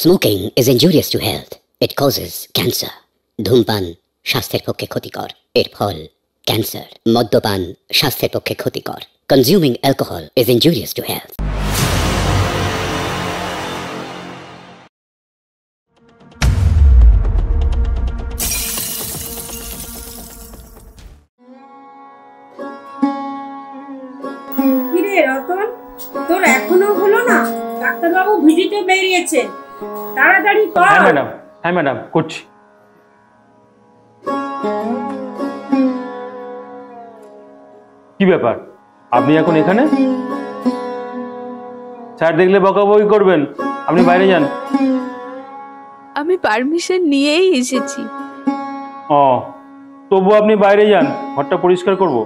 Smoking is injurious to health, it causes cancer. ধূমপান স্বাস্থ্যের পক্ষে ক্ষতিকর, এর ফল ক্যান্সার। মদ্যপান স্বাস্থ্যের পক্ষে ক্ষতিকর। Consuming alcohol is injurious to health. কিরে রতন, তোর এখনো হলো না? ডাক্তারবাবু ভিজিটে বেরিয়েছে, তাড়াতাড়ি কর। হ্যাঁ ম্যাডাম করছি। কি ব্যাপার, আপনি এখন এখানে? স্যার দেখলে বকাবকি করবেন, আপনি বাইরে যান। আমি পারমিশন নিয়েই এসেছি। ও, তবু আপনি বাইরে যান, ঘরটা পরিষ্কার করব।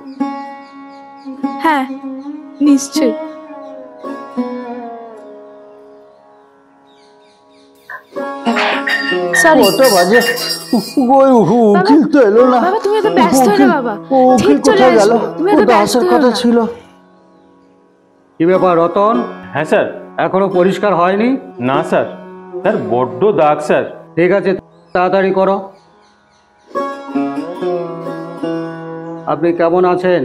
হ্যাঁ নিশ্চয়। কটা বাজে? উকিল তো এলো না। বাবা তুমি তো ব্যস্ত হয়ে বাবা, উকিল কোথায় গেল? ওটা আসার কথা ছিল। কি ব্যাপার রতন? হ্যাঁ স্যার। এখনো পরিষ্কার হয়নি? না স্যার, স্যার বড্ড দাগ স্যার। ঠিক আছে, তাড়াতাড়ি করো। আপনি কেমন আছেন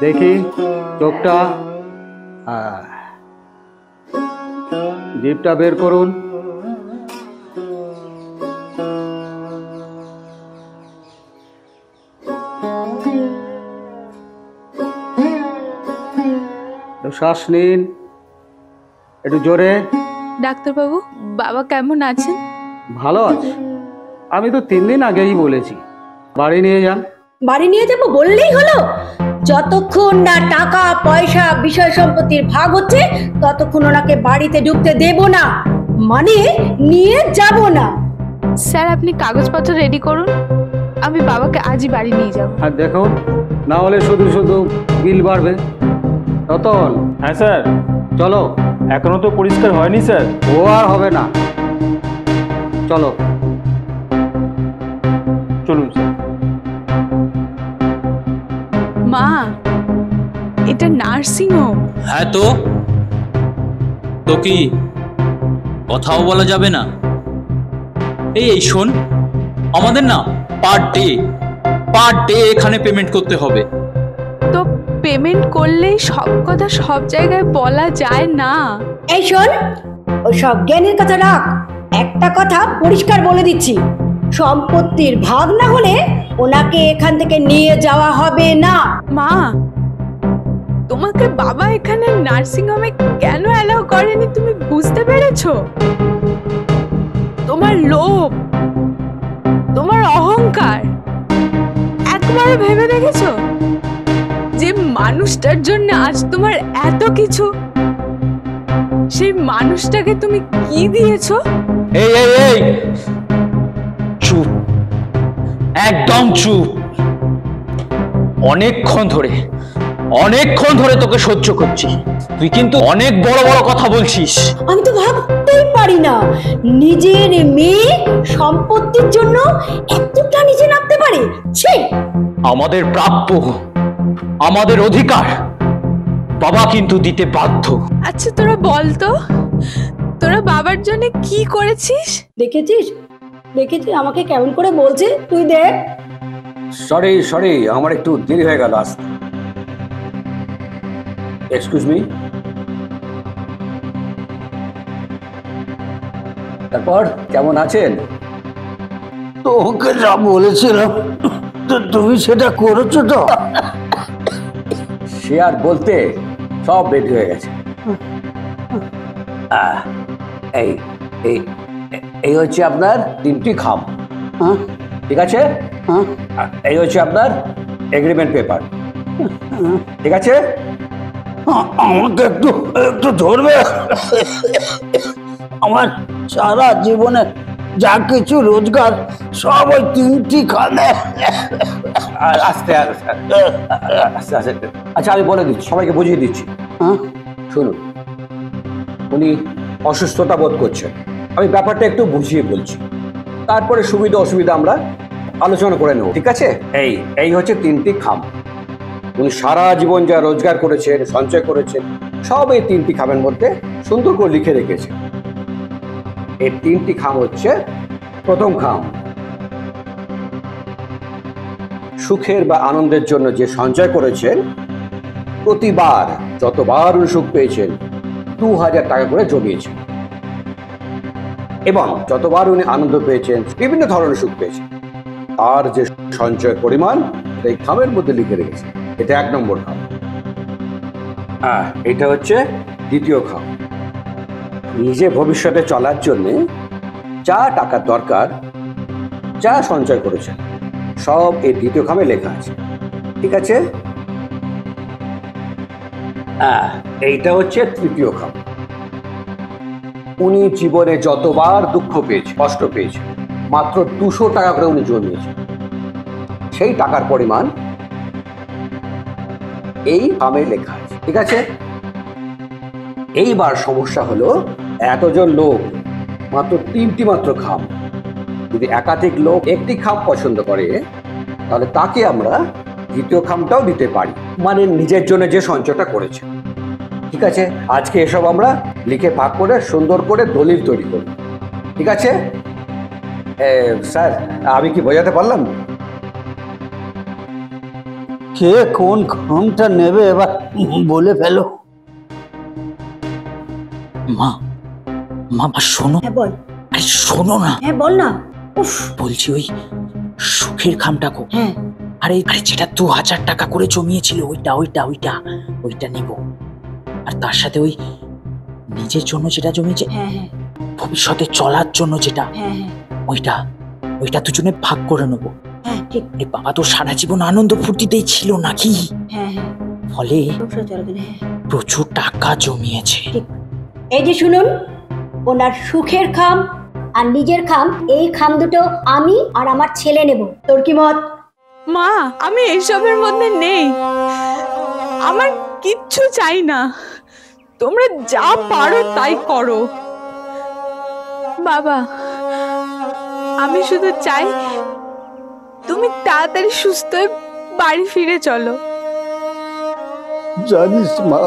দেখি চোখটা, জিভটা বের করুন। শ্বাস নিন একটু জোরে। ডাক্তারবাবু বাবা কেমন আছেন? ভালো আছে, আমি তো 3 দিন আগেই বলেছি বাড়ি নিয়ে যান। বাড়ি নিয়ে যাবো বললেই হলো? যতক্ষণ না টাকা পয়সা বিষয় সম্পত্তির ভাগ হচ্ছে ততক্ষণ ওনাকে বাড়িতে ঢুকতে দেব না, মানে নিয়ে যাব না। স্যার আপনি কাগজপত্র রেডি করুন, আমি বাবাকে আজই বাড়ি নিয়ে যাব। আর দেখুন, না হলে শুধু শুধু বিল বাড়বে। রতন। হ্যাঁ স্যার। চলো। এখনো তো পরিষ্কার হয়নি স্যার। ও আর হবে না, চলো। চলুন স্যার। মা, এটা নার্সিং হোম। হ্যাঁ তো কি কথাও বলা যাবে না? এই শোন, আমাদের না পার ডে এখানে পেমেন্ট করতে হবে। তো পেমেন্ট করলেই সব কথা সব জায়গায় বলা যায় না। এই শোন, ওই সব জ্ঞানের কথা রাখ। একটা কথা পরিষ্কার বলে দিচ্ছি, সম্পত্তির ভাগ না হলে ওনাকে এখান থেকে নিয়ে যাওয়া হবে না। মা, তোমাকে বাবা এখানে নার্সিং হোমে কেন অ্যালাউ করেনি তুমি বুঝতে পেরেছো? তোমার লোভ, তোমার অহংকার, একবারও ভেবে দেখেছো যে মানুষটার জন্য আজ তোমার এত কিছু, সেই মানুষটাকে তুমি কি দিয়েছো? এই চুপ, একদম চুপ। অনেকক্ষণ ধরে তোকে সহ্য করছি, তুই কিন্তু অনেক বড় বড় কথা বলছিস। আমি তো ভাবতেই পারি না নিজের মেয়ে সম্পত্তির জন্য এতটা নিচে নামতে পারে। ছি! আমাদের প্রাপ্য, আমাদের অধিকার বাবা কিন্তু দিতে বাধ্য। আচ্ছা তোরা বল তো, তোরা বাবার জন্য কি করেছিস? দেখেছিস আমাকে কেমন করে বলছে, তুই দেখ। সরি, আমার একটু দেরি হয়ে গেল আসতে। Excuse me. তারপর কেমন আছেন? তোকে যা বলেছিলাম তুমি সেটা করেছো তো? সে আর বলতে, সব রেডি হয়ে গেছে। এই হচ্ছে আপনার 3টি খাম, ঠিক আছে? এই হচ্ছে আপনার এগ্রিমেন্ট পেপার, ঠিক আছে? আমাকে একটু ধরবে? আমার সারা জীবনে যা কিছু রোজগার সব ওই 3টি খামে। আস্তে আস্তে। আচ্ছা আমি বলে দিচ্ছি, সবাইকে বুঝিয়ে দিচ্ছি। শুনুন, উনি অসুস্থতা বোধ করছেন, আমি ব্যাপারটা একটু বুঝিয়ে বলছি, তারপরে সুবিধা অসুবিধা আমরা আলোচনা করে নেব, ঠিক আছে? এই হচ্ছে 3টি খাম। উনি সারা জীবন যা রোজগার করেছেন, সঞ্চয় করেছেন, সব এই 3টি খামের মধ্যে সুন্দর করে লিখে রেখেছেন। এই 3টি খাম হচ্ছে প্রথম খাম। সুখের বা আনন্দের জন্য যে সঞ্চয় করেছেন, প্রতিবার যতবার উনি সুখ পেয়েছেন 2000 টাকা করে জমিয়েছেন, এবং যতবার উনি আনন্দ পেয়েছেন, বিভিন্ন ধরনের সুখ পেয়েছেন, আর যে সঞ্চয়ের পরিমাণ এই খামের মধ্যে লিখে রেখেছে। এটা 1 নম্বর খাম। এটা হচ্ছে দ্বিতীয় খাম। নিজে ভবিষ্যতে চলার জন্য যা টাকার দরকার, যা সঞ্চয় করেছেন, সব এই দ্বিতীয় খামে লেখা আছে। ঠিক আছে? এইটা হচ্ছে তৃতীয় খাম। উনি জীবনে যতবার দুঃখ পেয়েছে, কষ্ট পেয়েছে, মাত্র 200 টাকা করে উনি জমিয়েছেন। সেই টাকার পরিমাণ এই খামে লেখা আছে। ঠিক আছে? এইবার সমস্যা হলো, এতজন লোক, মাত্র 3টি মাত্র খাম। যদি একাধিক লোক একটি খাম পছন্দ করে, তাহলে তাকে আমরা দ্বিতীয় খামটাও দিতে পারি, মানে নিজের জন্য যে সঞ্চয়টা করেছে। ঠিক আছে? আজকে এসব আমরা লিখে ভাগ করে সুন্দর করে দলিল তৈরি করব। ঠিক আছে স্যার? আমি কি বোঝাতে পারলাম? কে কোন খামটা নেবে এবার বলে ফেলো। মা মা মা, শোনো। হ্যাঁ বল। আরে শোনো না। হ্যাঁ বল না। উফ। বলছি ওই সুখের খামটা কো। হ্যাঁ। আরে আরে যেটা 2000 টাকা করে জমিয়েছিল, ওইটা নেব। আর তার সাথে ওই নিজের জন্য যেটা জমিয়েছে, হ্যাঁ হ্যাঁ ভবিষ্যতে চলার জন্য যেটা, হ্যাঁ হ্যাঁ ওইটা দুজনে ভাগ করে নেবো। হ্যাঁ ঠিক। আরে বাবা তো সারা জীবন আনন্দ ফুর্তিতেই ছিল নাকি, হ্যাঁ হ্যাঁ ফলে সংসার চলবে না। হ্যাঁ প্রচুর টাকা জমিয়েছে। ঠিক। এই যে শুনুন, ওনার সুখের খাম আর নিজের খাম, এই খাম দুটো আমি আর আমার ছেলে নেব। তোর কি মত? মা, আমি এইসবের মধ্যে নেই। আমার কিচ্ছু চাই না, তোমরা যা পারো তাই করো। বাবা, আমি শুধু চাই তুমি তাড়াতাড়ি সুস্থ হয়ে বাড়ি ফিরে চলো। জানিস মা,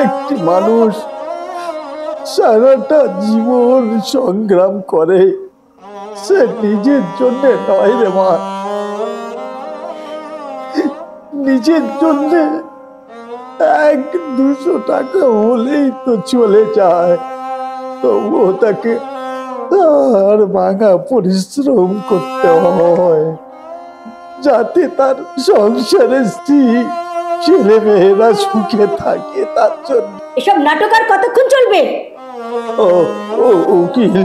একটি মানুষ সারাটা জীবন সংগ্রাম করে, সে নিজের জন্য নয় রে মা। নিজের জন্য 100-200 টাকা হলেই তো চলে যায়, তবুও তাকে আর ভাঙা পরিশ্রম করতে হয়, যাতে তার সংসারের স্ত্রী ছেলে মেয়েরা সুখে থাকে। তার জন্য এসব নাটক আর কতক্ষণ চলবে? ও উকিল,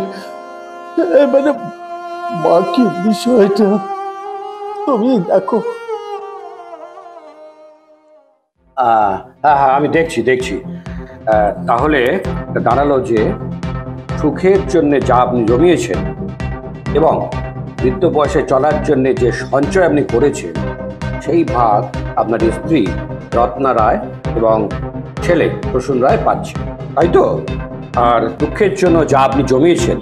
মানে বাকি বিষয়টা তুমি দেখো। হ্যাঁ, আমি দেখছি। তাহলে দাঁড়ালো যে সুখের জন্য যা আপনি জমিয়েছেন এবং বৃদ্ধ বয়সে চলার জন্য যে সঞ্চয় আপনি করেছেন, সেই ভাগ আপনার স্ত্রী রত্না রায় এবং ছেলে প্রসূন রায় পাচ্ছে, তাই তো? আর দুঃখের জন্য যা আপনি জমিয়েছেন,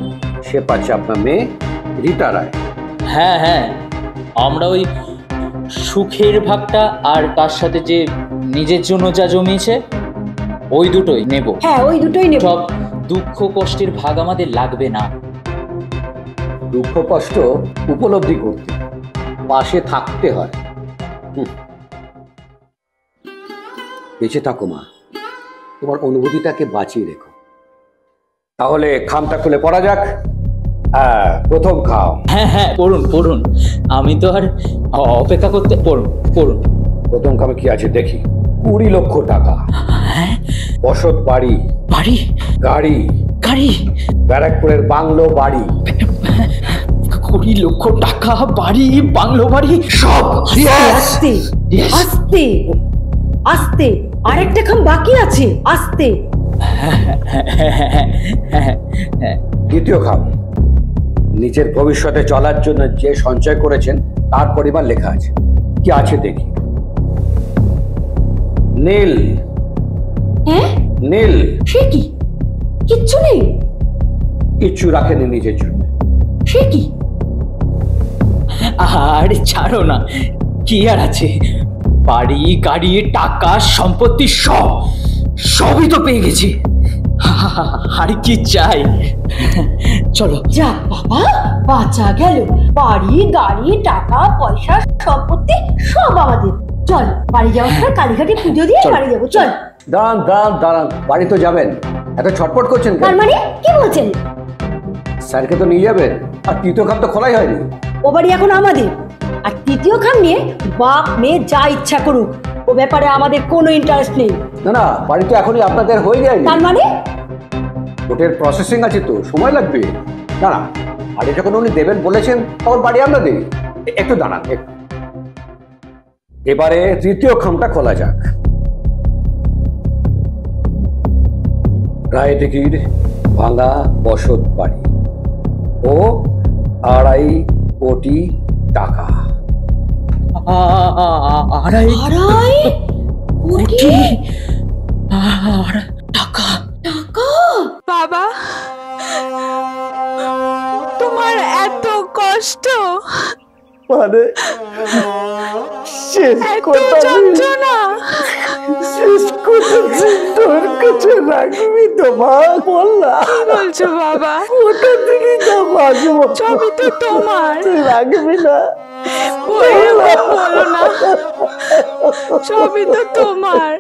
সে পাচ্ছে আপনার মেয়ে রীতা রায়। হ্যাঁ, আমরা ওই সুখের ভাগটা আর তার সাথে যে নিজের জন্য যা জমিয়েছে, ওই দুটোই নেব। হ্যাঁ, ওই দুটোই নেব। সব দুঃখ কষ্টের ভাগ আমাদের লাগবে না। দুঃখ কষ্ট উপলব্ধি করতে পাশে থাকতে হয়। বেঁচে থাকো মা, তোমার অনুভূতিটাকে বাঁচিয়ে রেখো। তাহলে খামটা খুলে পড়া যাক। প্রথম খাম। হ্যাঁ, পড়ুন। আমি তো আর অপেক্ষা করতে। পড়ুন। প্রথম খামে কি আছে দেখি। 20 লক্ষ টাকা। হ্যাঁ? বসত বাড়ি, গাড়ি, ব্যারাকপুরের বাংলো বাড়ি। 20 লক্ষ টাকা, বাড়ি, বাংলো বাড়ি, সব। আস্তে আস্তে আস্তে, আরেকটা খাম বাকি আছে। আস্তে। দ্বিতীয় খাম, নিজের ভবিষ্যতে চলার জন্য যে সঞ্চয় করেছেন তার পরিমাণ লেখা আছে। কি আছে দেখি। নীল। হ্যাঁ? নীল। সে কি? কিচ্ছু নেই? কিচ্ছু রাখেনি নিজের জন্য। সে কি? আরে ছাড়ো না, কি আর আছে? বাড়ি, গাড়ি, টাকা, সম্পত্তি, সবই তো পেয়ে গেছি। আরে কি চাই, চলো। যা বাবা, বাঁচা গেল। বাড়ি, গাড়ি, টাকা পয়সা, সম্পত্তি সব আমাদের। চল বাড়ি যাওয়ার সময় কালীঘাটে পুজো দিয়ে বাড়ি যাবো, চল। দাঁড়ান দাঁড়ান দাঁড়ান, বাড়ি তো যাবেন, এত ছটপট করছেন কেন? তার মানে কি বলছেন? স্যারকে তো নিয়ে যাবেন, আর তৃতীয় খাম তো খোলাই হয়নি। ও বাড়ি এখন আমাদের, আর তৃতীয় খাম নিয়ে বাপ মেয়ে যা ইচ্ছা করুক, ও ব্যাপারে আমাদের কোনো ইন্টারেস্ট নেই। না না, বাড়ি তো এখনই আপনাদের হয়ে যায়নি, তার মানে ওটার প্রসেসিং আছে তো, সময় লাগবে। না না, বাড়ি যখন উনি দেবেন বলেছেন তখন বাড়ি আমরা দেই। একটু দাঁড়ান, একটু। এবারে তৃতীয় খামটা খোলা যাক। রায়দিঘির ভাঙা বসত বাড়ি ও 2.5 কোটি টাকা। আড়াই আড়াই কোটি টাকা? টাকা? বাবা, তোমার এত কষ্ট, মানে শেষ এত কথা যন্ত্রণা, শেষ কথা তোর কাছে রাখবি তো মা, বল না। কি বলছো বাবা? ওটা থেকে তো বাঁচবো, সবই তো তোমার। তুই রাখবি না? এরকম বলো না, সবই তো তোমার।